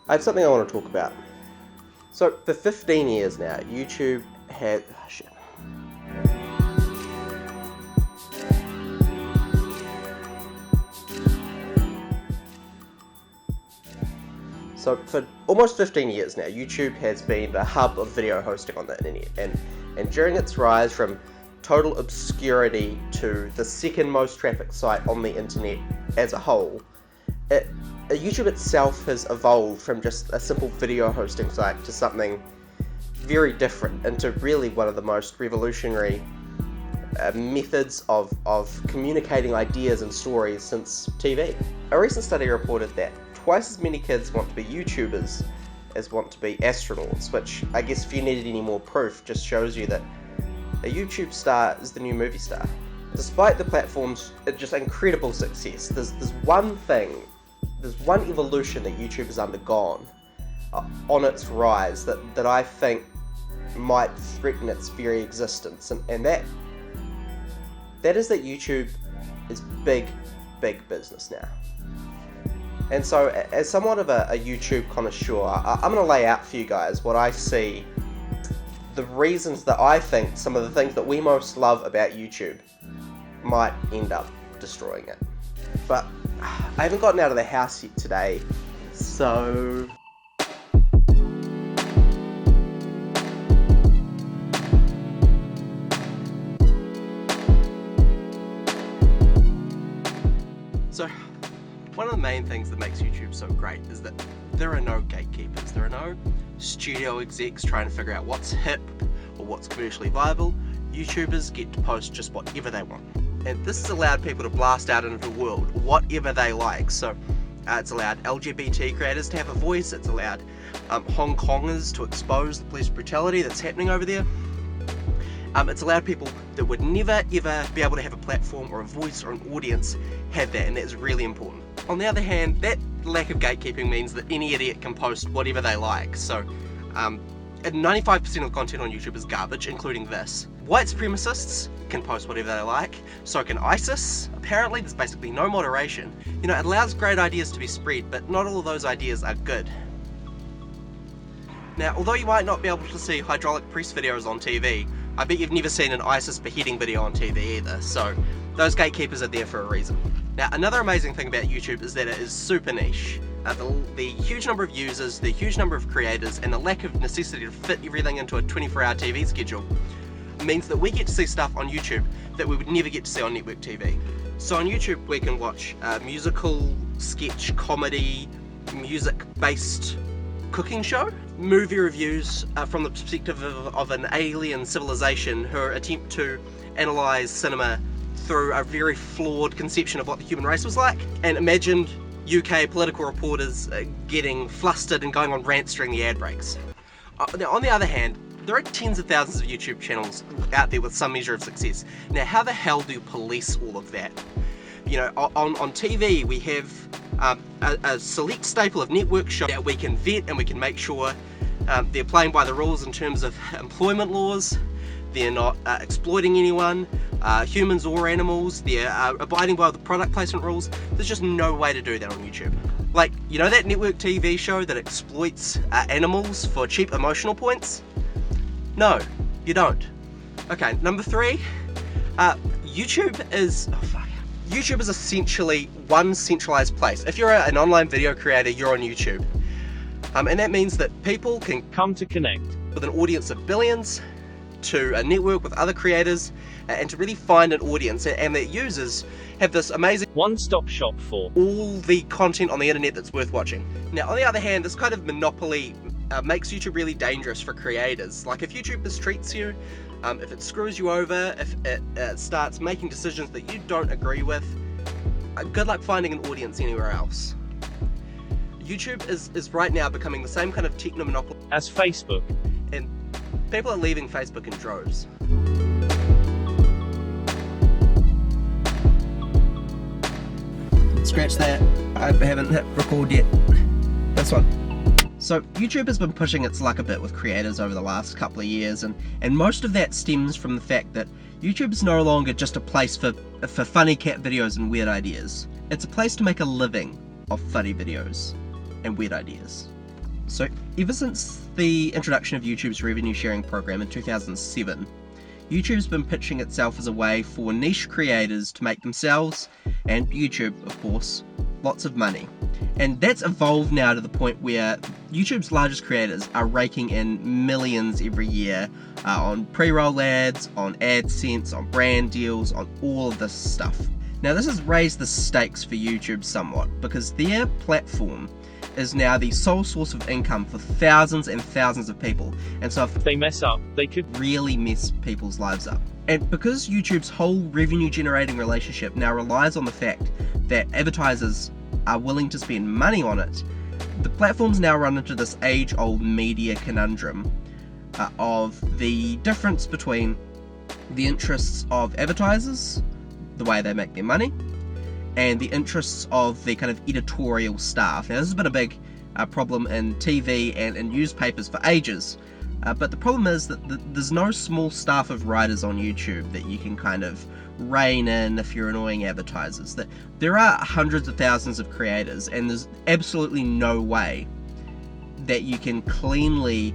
I have something I want to talk about. So, for 15 years now, YouTube had... Oh, shit. So, for almost 15 years now, YouTube has been the hub of video hosting on the internet. And during its rise from total obscurity to the second most trafficked site on the internet as a whole, YouTube itself has evolved from just a simple video hosting site to something very different, into really one of the most revolutionary methods of communicating ideas and stories since TV. A recent study reported that twice as many kids want to be YouTubers as want to be astronauts, which I guess if you needed any more proof just shows you that a YouTube star is the new movie star. Despite the platform's just incredible success, there's one evolution that YouTube has undergone on its rise that I think might threaten its very existence, and that is that YouTube is big business now. And so, as somewhat of a YouTube connoisseur, I'm going to lay out for you guys what I see, the reasons that I think some of the things that we most love about YouTube might end up destroying it. But I haven't gotten out of the house yet today, so... So, one of the main things that makes YouTube so great is that there are no gatekeepers. There are no studio execs trying to figure out what's hip or what's commercially viable. YouTubers get to post just whatever they want. And this has allowed people to blast out into the world whatever they like. So it's allowed LGBT creators to have a voice. It's allowed Hong Kongers to expose the police brutality that's happening over there. It's allowed people that would never ever be able to have a platform or a voice or an audience have that, and that's really important. On the other hand, that lack of gatekeeping means that any idiot can post whatever they like. So 95% of content on YouTube is garbage, including this. White supremacists can post whatever they like, so can ISIS. Apparently there's basically no moderation. You know, it allows great ideas to be spread, but not all of those ideas are good. Now, although you might not be able to see hydraulic press videos on TV, I bet you've never seen an ISIS beheading video on TV either, so those gatekeepers are there for a reason. Now, another amazing thing about YouTube is that it is super niche. The huge number of users, the huge number of creators, and the lack of necessity to fit everything into a 24-hour TV schedule means that we get to see stuff on YouTube that we would never get to see on network TV. So on YouTube we can watch musical, sketch, comedy, music-based cooking show, movie reviews from the perspective of an alien civilization who attempt to analyse cinema through a very flawed conception of what the human race was like, and imagined UK political reporters getting flustered and going on rants during the ad breaks. Now, on the other hand, there are tens of thousands of YouTube channels out there with some measure of success. Now, how the hell do you police all of that? You know, on TV we have a select staple of network shows that we can vet and we can make sure they're playing by the rules in terms of employment laws, they're not exploiting anyone, humans or animals, they're abiding by the product placement rules. There's just no way to do that on YouTube. Like, you know that network TV show that exploits animals for cheap emotional points? No, you don't. Okay, number 3, YouTube is essentially one centralized place. If you're an online video creator, you're on YouTube. And that means that people can come to connect with an audience of billions, to a network with other creators, and to really find an audience, and that users have this amazing one-stop shop for all the content on the internet that's worth watching. Now, on the other hand, this kind of monopoly makes YouTube really dangerous for creators. Like, if YouTube mistreats you, if it screws you over, if it starts making decisions that you don't agree with, good luck finding an audience anywhere else. YouTube is right now becoming the same kind of techno-monopoly as Facebook, and people are leaving Facebook in droves. Scratch that. I haven't hit record yet. This one. So YouTube has been pushing its luck a bit with creators over the last couple of years, and most of that stems from the fact that YouTube is no longer just a place for funny cat videos and weird ideas. It's a place to make a living off funny videos and weird ideas. So ever since the introduction of YouTube's revenue sharing program in 2007, YouTube's been pitching itself as a way for niche creators to make themselves, and YouTube of course, lots of money. And that's evolved now to the point where YouTube's largest creators are raking in millions every year on pre-roll ads, on AdSense, on brand deals, on all of this stuff. Now this has raised the stakes for YouTube somewhat, because their platform is now the sole source of income for thousands and thousands of people, and so if they mess up, they could really mess people's lives up. And because YouTube's whole revenue generating relationship now relies on the fact that advertisers are willing to spend money on it, the platforms now run into this age-old media conundrum of the difference between the interests of advertisers, the way they make their money, and the interests of the kind of editorial staff. Now this has been a big problem in TV and in newspapers for ages, but the problem is that there's no small staff of writers on YouTube that you can kind of rein in if you're annoying advertisers. That there are hundreds of thousands of creators, and there's absolutely no way that you can cleanly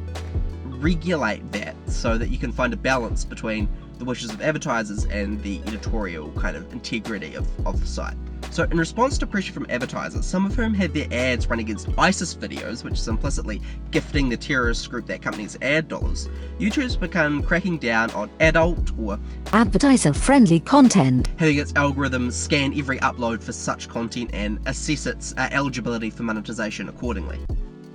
regulate that so that you can find a balance between the wishes of advertisers and the editorial kind of integrity of the site. So in response to pressure from advertisers, some of whom had their ads run against ISIS videos, which is implicitly gifting the terrorist group that company's ad dollars, YouTube's begun cracking down on adult or advertiser-friendly content, having its algorithms scan every upload for such content and assess its eligibility for monetization accordingly.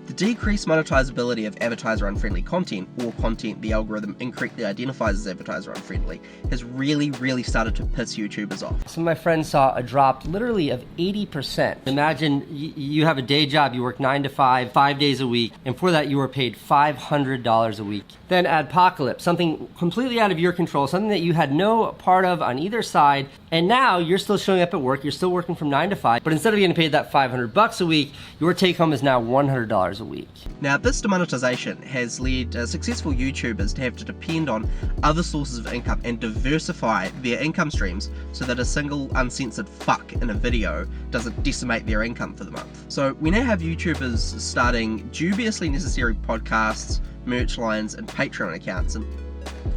The decreased monetizability of advertiser-unfriendly content, or content the algorithm incorrectly identifies as advertiser-unfriendly, has really started to piss YouTubers off. Some of my friends saw a drop literally of 80%. Imagine you have a day job, you work 9 to 5, 5 days a week, and for that you were paid $500 a week. Then adpocalypse, something completely out of your control, something that you had no part of on either side, and now you're still showing up at work, you're still working from 9 to 5, but instead of getting paid that $500 a week, your take home is now $100 a week. Now this demonetization has led successful YouTubers to have to depend on other sources of income and diversify their income streams so that a single uncensored fuck in a video doesn't decimate their income for the month. So we now have YouTubers starting dubiously necessary podcasts, merch lines, and Patreon accounts, and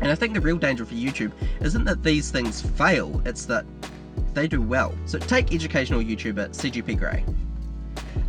I think the real danger for YouTube isn't that these things fail, it's that they do well. So take educational YouTuber CGP Grey.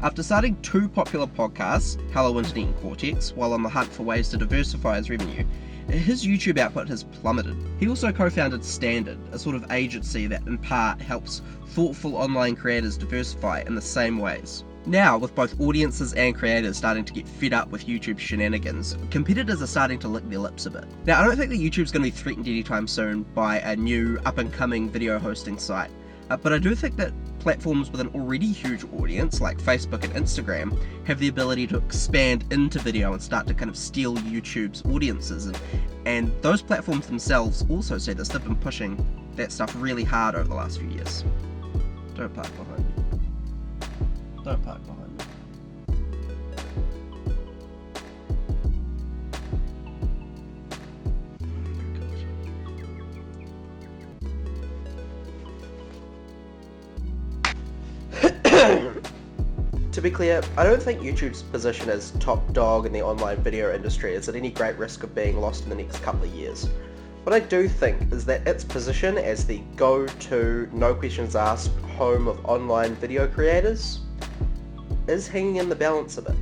After starting 2 popular podcasts, Hello Internet and Cortex, while on the hunt for ways to diversify his revenue, his YouTube output has plummeted. He also co-founded Standard, a sort of agency that in part helps thoughtful online creators diversify in the same ways. Now, with both audiences and creators starting to get fed up with YouTube shenanigans, competitors are starting to lick their lips a bit. Now, I don't think that YouTube's going to be threatened anytime soon by a new up-and-coming video hosting site, but I do think that platforms with an already huge audience, like Facebook and Instagram, have the ability to expand into video and start to kind of steal YouTube's audiences, and those platforms themselves also say this. They've been pushing that stuff really hard over the last few years. Don't park behind me. Don't park behind me. To be clear, I don't think YouTube's position as top dog in the online video industry is at any great risk of being lost in the next couple of years. What I do think is that its position as the go-to, no questions asked home of online video creators is hanging in the balance a bit.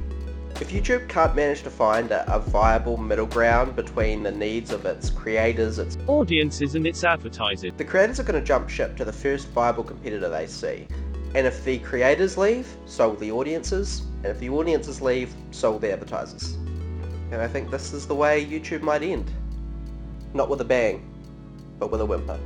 If YouTube can't manage to find a viable middle ground between the needs of its creators, its audiences, and its advertisers, the creators are going to jump ship to the first viable competitor they see. And if the creators leave, so will the audiences, and if the audiences leave, so will the advertisers. And I think this is the way YouTube might end. Not with a bang, but with a whimper.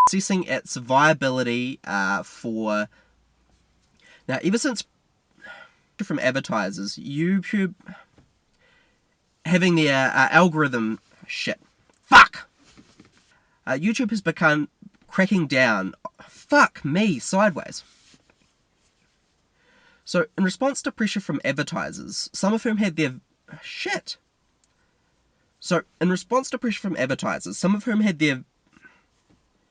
Assessing its viability for... Now, ever since from advertisers, YouTube having their algorithm shit. Fuck! YouTube has begun cracking down. Fuck me, sideways. So, in response to pressure from advertisers, some of whom had their... Shit! So, in response to pressure from advertisers, some of whom had their